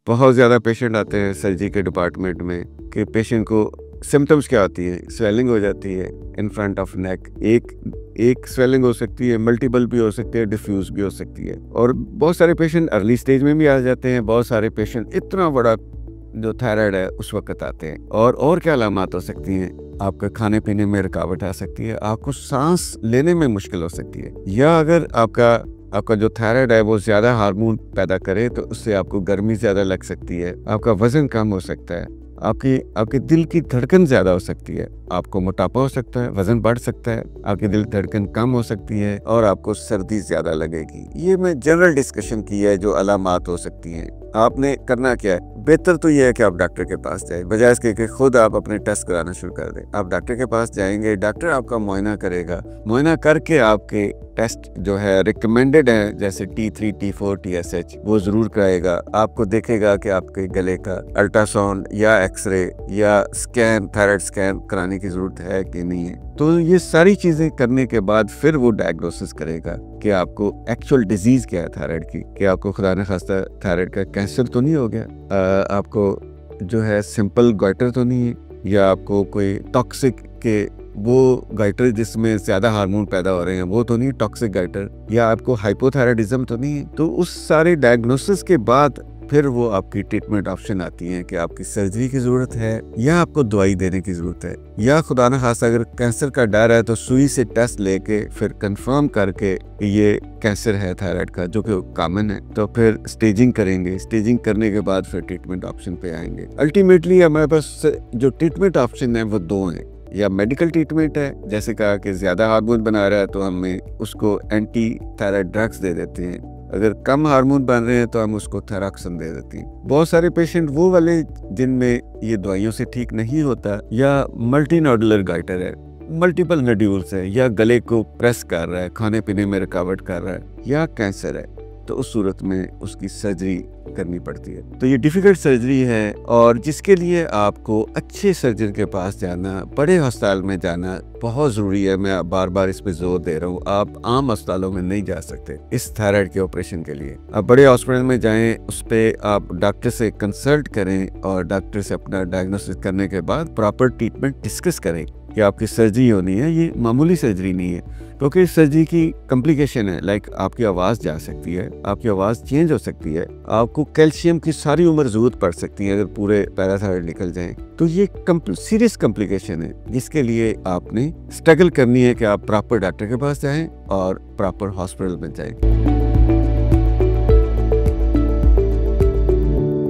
बहुत ज़्यादा पेशेंट आते हैं सर्जरी के डिपार्टमेंट में कि पेशेंट को सिम्टम्स क्या होती है, स्वेलिंग हो जाती है इन फ्रंट ऑफ नेक। एक स्वेलिंग हो सकती है, मल्टीपल भी हो सकती है, डिफ्यूज भी हो सकती है। और बहुत सारे पेशेंट अर्ली स्टेज में भी आ जाते हैं, बहुत सारे पेशेंट इतना बड़ा जो थायराइड है उस वक्त आते हैं। और क्या अलामात हो सकती हैं, आपका खाने पीने में रुकावट आ सकती है, आपको सांस लेने में मुश्किल हो सकती है, या अगर आपका जो थायराइड है वो ज़्यादा हार्मोन पैदा करे तो उससे आपको गर्मी ज़्यादा लग सकती है, आपका वजन कम हो सकता है, आपके दिल की धड़कन ज़्यादा हो सकती है, आपको मोटापा हो सकता है, वजन बढ़ सकता है, आपकी दिल धड़कन कम हो सकती है और आपको सर्दी ज़्यादा लगेगी। ये मैं जनरल डिस्कशन की है जो अलामात हो सकती हैं। आपने करना क्या है, बेहतर तो ये है कि आप डॉक्टर के पास जाए, बजाय इसके कि खुद आप अपने टेस्ट कराना शुरू कर दें। आप डॉक्टर के पास जाएंगे, डॉक्टर आपका मुआयना करेगा, मुआयना करके आपके टेस्ट जो है रिकमेंडेड है जैसे T3, T4, TSH वो ज़रूर कराएगा। आपको देखेगा कि आपके गले का अल्ट्रासाउंड या एक्सरे या स्कैन, थायराइड स्कैन कराने की ज़रूरत है कि नहीं है। तो ये सारी चीज़ें करने के बाद फिर वो डायग्नोसिस करेगा कि आपको एक्चुअल डिजीज़ क्या है थायराइड की, कि आपको खुदा न खास्ता थायराइड का कैंसर तो नहीं हो गया, आपको जो है सिंपल गॉइटर तो नहीं है, या आपको कोई टॉक्सिक के वो गाइटर जिसमें ज़्यादा हार्मोन पैदा हो रहे हैं वो तो नहीं टॉक्सिक गाइटर, या आपको हाइपोथायराइडिज्म तो नहीं है। तो उस सारे डायग्नोसिस के बाद फिर वो आपकी ट्रीटमेंट ऑप्शन आती हैं कि आपकी सर्जरी की ज़रूरत है या आपको दवाई देने की ज़रूरत है, या खुदा न खास्ता अगर कैंसर का डर है तो सुई से टेस्ट लेके फिर कंफर्म करके ये कैंसर है थायराइड का जो कि कॉमन है, तो फिर स्टेजिंग करेंगे। स्टेजिंग करने के बाद फिर ट्रीटमेंट ऑप्शन पे आएंगे। अल्टीमेटली हमारे पास जो ट्रीटमेंट ऑप्शन है वो दो हैं, या मेडिकल ट्रीटमेंट है, जैसे कहा कि ज़्यादा हार्मोन बना रहा है तो हमें उसको एंटी थायराइड ड्रग्स दे देते हैं, अगर कम हार्मोन बन रहे हैं तो हम उसको थैराक्सन दे देते हैं। बहुत सारे पेशेंट वो वाले जिनमें ये दवाइयों से ठीक नहीं होता, या मल्टी नोडुलर गाइटर है, मल्टीपल नड्यूल्स है, या गले को प्रेस कर रहा है, खाने पीने में रुकावट कर रहा है, या कैंसर है, तो उस सूरत में उसकी सर्जरी करनी पड़ती है। तो ये डिफ़िकल्ट सर्जरी है और जिसके लिए आपको अच्छे सर्जन के पास जाना, बड़े अस्पताल में जाना बहुत ज़रूरी है। मैं बार बार इस पे जोर दे रहा हूँ, आप आम अस्पतालों में नहीं जा सकते इस थायराइड के ऑपरेशन के लिए। आप बड़े हॉस्पिटल में जाएं, उस पर आप डॉक्टर से कंसल्ट करें और डॉक्टर से अपना डायग्नोसिस करने के बाद प्रॉपर ट्रीटमेंट डिस्कस करें कि आपकी सर्जरी होनी है। ये मामूली सर्जरी नहीं है, क्योंकि इस सर्जरी की कॉम्प्लिकेशन है, लाइक आपकी आवाज़ जा सकती है, आपकी आवाज़ चेंज हो सकती है, आपको कैल्शियम की सारी उम्र ज़रूरत पड़ सकती है अगर पूरे पैराथायराइड निकल जाएं। तो ये सीरियस कॉम्प्लिकेशन है जिसके लिए आपने स्ट्रगल करनी है कि आप प्रॉपर डॉक्टर के पास जाएं और प्रॉपर हॉस्पिटल में जाएं।